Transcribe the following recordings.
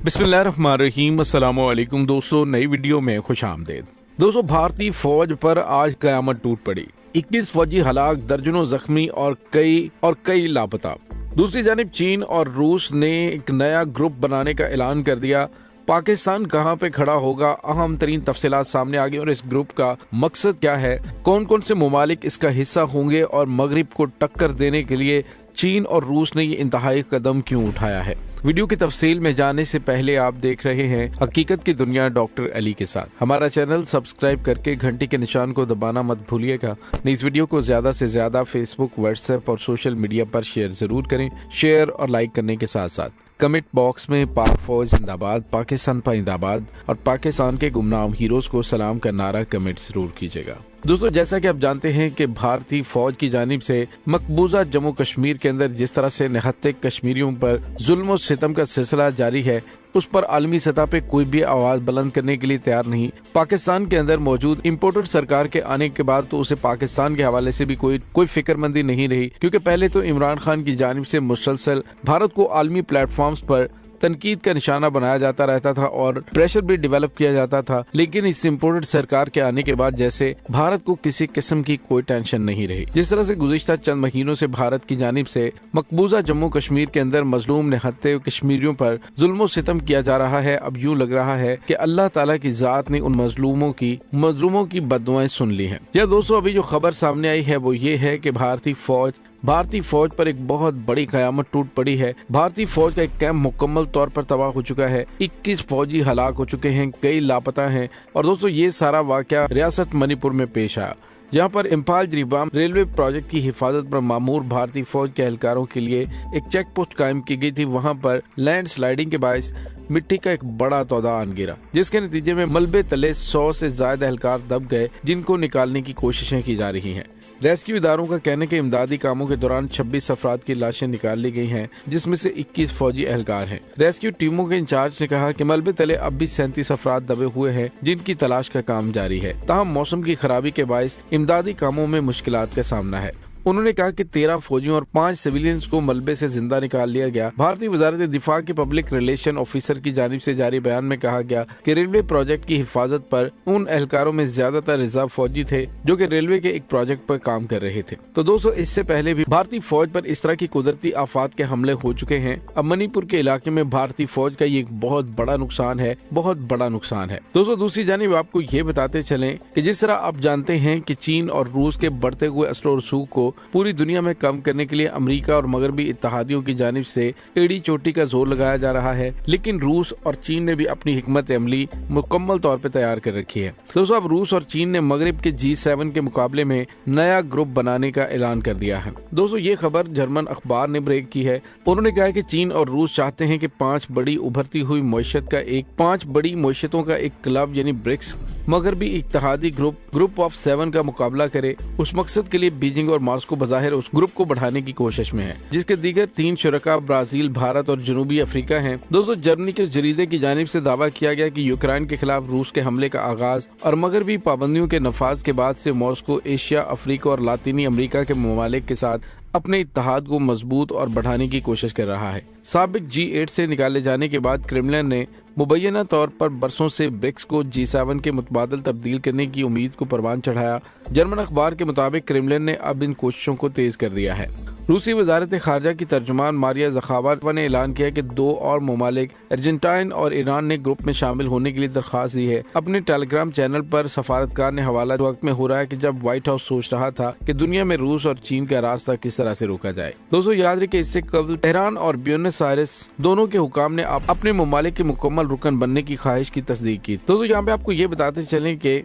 बिस्मिल्लाहिर्रहमानिर्रहीम। अस्सलामु अलैकुम दोस्तों, नई वीडियो में खुश आमदेद। दोस्तों, भारतीय फौज पर आज कयामत टूट पड़ी। 21 फौजी हलाक, दर्जनों जख्मी और कई लापता। दूसरी जानिब चीन और रूस ने एक नया ग्रुप बनाने का ऐलान कर दिया। पाकिस्तान कहां पे खड़ा होगा, अहम तरीन तफसीलात सामने आ गई और इस ग्रुप का मकसद क्या है, कौन कौन से ममालिक इसका हिस्सा होंगे और मगरिब को टक्कर देने के लिए चीन और रूस ने ये इंतहाई कदम क्यों उठाया है। वीडियो की तफसील में जाने से पहले आप देख रहे हैं हकीकत की दुनिया डॉक्टर अली के साथ। हमारा चैनल सब्सक्राइब करके घंटी के निशान को दबाना मत भूलिएगा। इस वीडियो को ज्यादा से ज्यादा फेसबुक, व्हाट्सएप और सोशल मीडिया पर शेयर जरूर करें। शेयर और लाइक करने के साथ साथ कमेंट बॉक्स में पाक फौज जिंदाबाद, पाकिस्तान जिंदाबाद और पाकिस्तान के गुमनाम हीरोज को सलाम का नारा कमेंट जरूर कीजिएगा। दोस्तों, जैसा कि आप जानते हैं कि भारतीय फौज की जानिब से मकबूजा जम्मू कश्मीर के अंदर जिस तरह से निहत्ते कश्मीरियों पर जुल्म और सितम का सिलसिला जारी है, उस पर आलमी सतह पे कोई भी आवाज बुलंद करने के लिए तैयार नहीं। पाकिस्तान के अंदर मौजूद इम्पोर्टेड सरकार के आने के बाद तो उसे पाकिस्तान के हवाले से भी कोई फिक्रमंदी नहीं रही, क्योंकि पहले तो इमरान खान की जानिब से मुसलसल भारत को आलमी प्लेटफॉर्म्स पर तनकीद का निशाना बनाया जाता रहता था और प्रेशर भी डेवलप किया जाता था। लेकिन इस इम्पोर्टेड सरकार के आने के बाद जैसे भारत को किसी किस्म की कोई टेंशन नहीं रही। जिस तरह से गुज़िश्ता चंद महीनों से भारत की जानिब से मकबूजा जम्मू कश्मीर के अंदर मजलूम निहत्ते कश्मीरियों पर जुल्म सितम किया जा रहा है, अब यूँ लग रहा है कि अल्लाह ताला की जात ने उन मजलूमों की बद्दुआएं सुन ली हैं। या दोस्तों, अभी जो खबर सामने आई है वो ये है कि भारतीय फौज पर एक बहुत बड़ी कयामत टूट पड़ी है। भारतीय फौज का एक कैंप मुकम्मल तौर पर तबाह हो चुका है। 21 फौजी हलाक हो चुके हैं, कई लापता हैं। और दोस्तों, ये सारा वाकया रियासत मणिपुर में पेश आया, जहाँ पर इम्फाल जिरीबाम रेलवे प्रोजेक्ट की हिफाजत पर मामूर भारतीय फौज के एहलकारों के लिए एक चेक पोस्ट कायम की गई थी। वहाँ पर लैंड स्लाइडिंग के बायस मिट्टी का एक बड़ा तौदान गिरा, जिसके नतीजे में मलबे तले 100 से ज्यादा एहलकार दब गए, जिनको निकालने की कोशिशें की जा रही हैं। रेस्क्यू इदारों का कहने के इमदादी कामों के दौरान 26 अफराद की लाशें निकाल ली गई हैं, जिसमें से 21 फौजी एहलकार हैं। रेस्क्यू टीमों के इंचार्ज ने कहा कि मलबे तले अब भी 37 अफराद दबे हुए हैं, जिनकी तलाश का काम जारी है। ताहम मौसम की खराबी के बायस इमदादी कामों में मुश्किलात का सामना है। उन्होंने कहा कि 13 फौजियों और 5 सिविलियंस को मलबे से जिंदा निकाल लिया गया। भारतीय वजारत दिफा के पब्लिक रिलेशन ऑफिसर की जानिब से जारी बयान में कहा गया कि रेलवे प्रोजेक्ट की हिफाजत पर उन एहलकारों में ज्यादातर रिजर्व फौजी थे जो कि रेलवे के एक प्रोजेक्ट पर काम कर रहे थे। तो दोस्तों, इससे पहले भी भारतीय फौज पर इस तरह की कुदरती आफात के हमले हो चुके हैं। अब मणिपुर के इलाके में भारतीय फौज का ये एक बहुत बड़ा नुकसान है। दोस्तों, दूसरी जानिब आपको ये बताते चलें कि जिस तरह आप जानते हैं कि चीन और रूस के बढ़ते हुए असर रसूख को पूरी दुनिया में कम करने के लिए अमेरिका और मगरबी इत्तेहादियों की जानिब से एड़ी चोटी का जोर लगाया जा रहा है, लेकिन रूस और चीन ने भी अपनी हिकमत अमली मुकम्मल तौर पर तैयार कर रखी है। दोस्तों, अब रूस और चीन ने मगरब के G7 के मुकाबले में नया ग्रुप बनाने का ऐलान कर दिया है। दोस्तों, ये खबर जर्मन अखबार ने ब्रेक की है। उन्होंने कहा कि चीन और रूस चाहते हैं कि 5 बड़ी उभरती हुई पांच बड़ी मईशतों का एक क्लब यानी ब्रिक्स मगरबी इत्तेहादी ग्रुप ऑफ 7 का मुकाबला करे। उस मकसद के लिए बीजिंग और मॉस्को बज़ाहिर उस ग्रुप को बढ़ाने की कोशिश में है, जिसके दीगर 3 शुरका ब्राजील, भारत और जनूबी अफ्रीका हैं। दोस्तों, जर्मनी के जरीदे की जानिब से दावा किया गया कि यूक्रेन के खिलाफ रूस के हमले का आगाज और मगरबी पाबंदियों के नफाज के बाद से मॉस्को एशिया, अफ्रीका और लातीनी अमेरिका के ममालिक के साथ अपने इत्तेहाद को मजबूत और बढ़ाने की कोशिश कर रहा है। साबिक G8 से निकाले जाने के बाद क्रेमलिन ने मुबैना तौर पर बरसों से ब्रिक्स को G7 के मुतबादल तब्दील करने की उम्मीद को परवान चढ़ाया। जर्मन अखबार के मुताबिक क्रेमलिन ने अब इन कोशिशों को तेज कर दिया है। रूसी वजारत खारजा की तर्जुमान मारिया ज़खावा ने ऐलान किया कि 2 और ममालिक अर्जेंटाइन और ईरान ने ग्रुप में शामिल होने के लिए दरख्वास्त दी है। अपने टेलीग्राम चैनल पर सफारतकार ने हवाला वक्त में हो रहा है कि जब व्हाइट हाउस सोच रहा था कि दुनिया में रूस और चीन का रास्ता किस तरह से रोका जाए। दोस्तों, याद रखें इससे कबल तेहरान और ब्यूनस आयर्स दोनों के हुकाम ने अपने ममालिक के मुकम्मल रुकन बनने की ख्वाहिश की तस्दीक की। दोस्तों, यहाँ पे आपको ये बताते चलें कि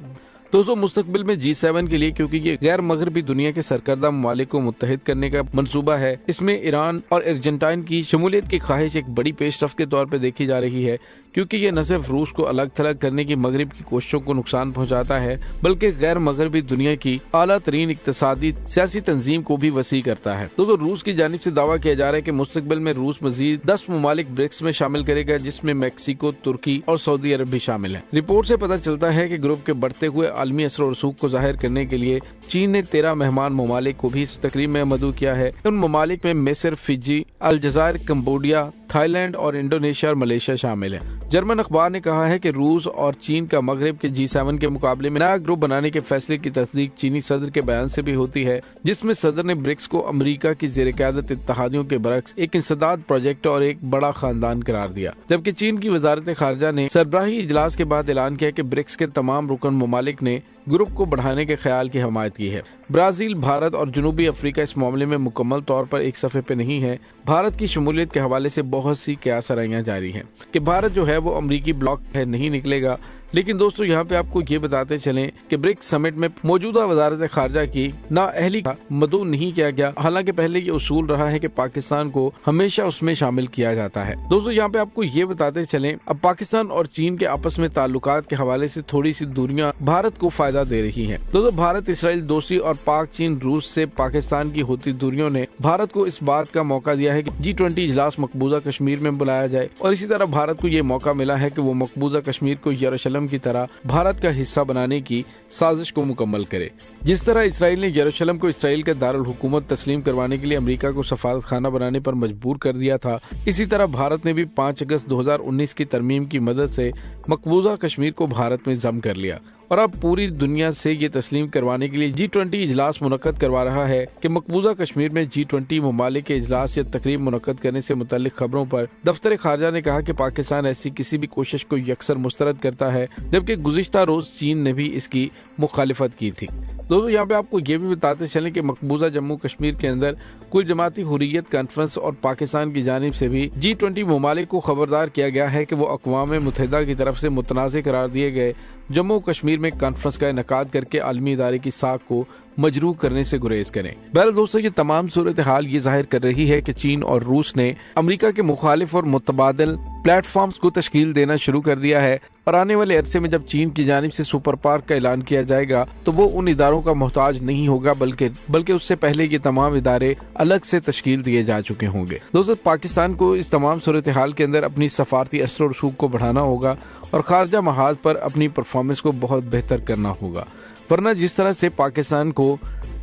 दोस्तों, मुस्तकबिल में G7 के लिए, क्योंकि ये गैर मगरबी दुनिया के सरकर्दा ममालिक को मुत्तहिद करने का मंसूबा है, इसमें ईरान और अर्जेंटाइन की शमूलियत की ख्वाहिश एक बड़ी पेशरफ्त के तौर पर देखी जा रही है, क्योंकि ये न सिर्फ रूस को अलग थलग करने की मगरब की कोशिशों को नुकसान पहुंचाता है, बल्कि गैर मगरबी दुनिया की आला तरीन इक्तसादी सियासी तंजीम को भी वसी करता है। दोस्तों, रूस की जानिब से दावा किया जा रहा है कि मुस्तकबिल में रूस मजीद 10 ममालिक ब्रिक्स में शामिल करेगा, जिसमें मैक्सिको, तुर्की और सऊदी अरब भी शामिल है। रिपोर्ट से पता चलता है कि ग्रुप के बढ़ते हुए आलमी असर और रसूख को जाहिर करने के लिए चीन ने 13 मेहमान ममालिक को भी इस तकरीब में मदऊ किया है। उन ममालिक में मिस्र, फिजी, अलजायर, कंबोडिया, تھائی لینڈ اور انڈونیشیا اور ملیشیا شامل ہیں۔ جرمن اخبار نے کہا ہے کہ روس اور چین کا مغرب کے G7 کے مقابلے میں نیا گروپ بنانے کے فیصلے کی تصدیق چینی صدر کے بیان سے بھی ہوتی ہے، جس میں صدر نے برکس کو امریکہ کی زیر قیادت اتحادیوں کے برعکس ایک انسداد پروجیکٹ اور ایک بڑا خاندان قرار دیا، جبکہ چین کی وزارت خارجہ نے سربراہی اجلاس کے بعد اعلان کیا کہ برکس کے تمام رکن ممالک نے گروپ کو بڑھانے کے خیال کی حمایت کی ہے۔ برازیل، بھارت اور جنوبی افریقہ اس معاملے میں مکمل طور پر ایک صفحے پہ نہیں ہے۔ بھارت کی شمولیت کے حوالے سے بہت سی قیاس آرائیاں جاری ہیں کہ بھارت جو ہے وہ امریکی بلاک ہے نہیں نکلے گا، لیکن دوستو یہاں پہ آپ کو یہ بتاتے چلیں کہ برکس سمٹ میں موجودہ وزارت خارجہ کی نااہلی کا مدعو نہیں کیا گیا، حالانکہ پہلے یہ اصول رہا ہے کہ پاکستان کو ہمیشہ اس میں شامل کیا جاتا ہے۔ دوستو یہاں پہ آپ کو یہ بتاتے چلیں اب پاکستان اور چین کے آپس میں تعلقات کے حوالے سے تھوڑی سی دوریاں بھارت کو فائدہ دے رہی ہیں۔ دوستو بھارت اسرائیل دوستی اور پاک چین روس سے پاکستان کی ہوتی دوریوں نے بھارت کو اس بات کا موقع دیا ہے کہ G20 اجلاس مقبوضہ کشمیر میں بلایا جائے، اور اسی طرح بھارت کو یہ موقع ملا ہے کہ وہ مقبوضہ کشمیر کو یروشلم کی طرح بھارت کا حصہ بنانے کی سازش کو مکمل کرے۔ جس طرح اسرائیل نے یروشلم کو اسرائیل کے دارالحکومت تسلیم کروانے کے لیے امریکہ کو سفارت خانہ بنانے پر مجبور کر دیا تھا، اسی طرح بھارت نے بھی 5 اگست 2019 کی ترمیم کی مدد سے مقبوضہ کشمیر کو بھارت میں ضم کر لیا، اور اب پوری دنیا سے یہ تسلیم کروانے کے لیے G20 اجلاس منعقد کروا رہا ہے کہ مقبوضہ کشمیر میں G20 ممالک کے اجلاس یا تقریب منعقد کرنے سے متعلق خبروں پر دفتر خارجہ نے کہا کہ پاکستان ایسی کسی بھی کوشش کو یکسر مسترد کرتا ہے، جبکہ گزشتہ روز چین نے بھی اس کی مخالفت کی تھی۔ دوستو یہاں پہ آپ کو یہ بھی بتاتے چلیں کہ مقبوضہ جموں کشمیر کے اندر کل جماعتی حریت کانفرنس اور پاکستان کی جانب سے بھی G20 ممالک کو خبردار کیا گیا ہے کہ وہ اقوام متحدہ کی طرف سے متنازع قرار دیے گئے جموں کشمیر میں کانفرنس کا انعقاد کر کے عالمی ادارے کی ساکھ کو مجروح کرنے سے گریز کریں۔ بہرحال دوستو یہ تمام صورتحال یہ ظاہر کر رہی ہے کہ چین اور روس نے امریکہ کے مخالف اور متبادل پلیٹ فارمز کو تشکیل دینا شروع کر دیا ہے، اور آنے والے عرصے میں جب چین کی جانب سے سپر پاور کا اعلان کیا جائے گا تو وہ ان اداروں کا محتاج نہیں ہوگا، بلکہ اس سے پہلے یہ تمام ادارے الگ سے تشکیل دیے جا چکے ہوں گے۔ دوستو پاکستان کو اس تمام صورتحال کے اندر اپنی سفارتی اثر و رسوخ کو بڑھانا ہوگا اور خارجہ محاذ پر اپنی پرفارمنس کو بہت بہتر کرنا ہوگا، ورنہ جس طرح سے پاکستان کو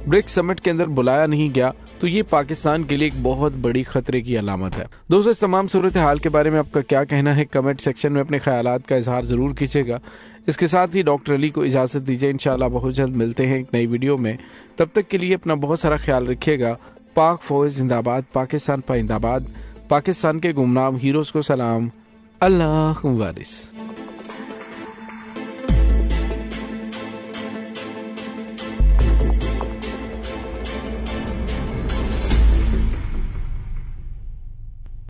برکس سمٹ کے اندر بلایا نہیں گیا تو یہ پاکستان کے لیے ایک بہت بڑی خطرے کی علامت ہے۔ دوستو اس تمام صورتحال کے بارے میں آپ کا کیا کہنا ہے؟ کمنٹ سیکشن میں اپنے خیالات کا اظہار ضرور کیجیے گا۔ اس کے ساتھ ہی ڈاکٹر علی کو اجازت دیجیے، انشاءاللہ بہت جلد ملتے ہیں ایک نئی ویڈیو میں۔ تب تک کے لیے اپنا بہت سارا خیال رکھیے گا۔ پاک فوج زندہ باد، پاکستان پائندہ باد، پاکستان کے گمنام ہیروز کو سلام، اللہ وارث۔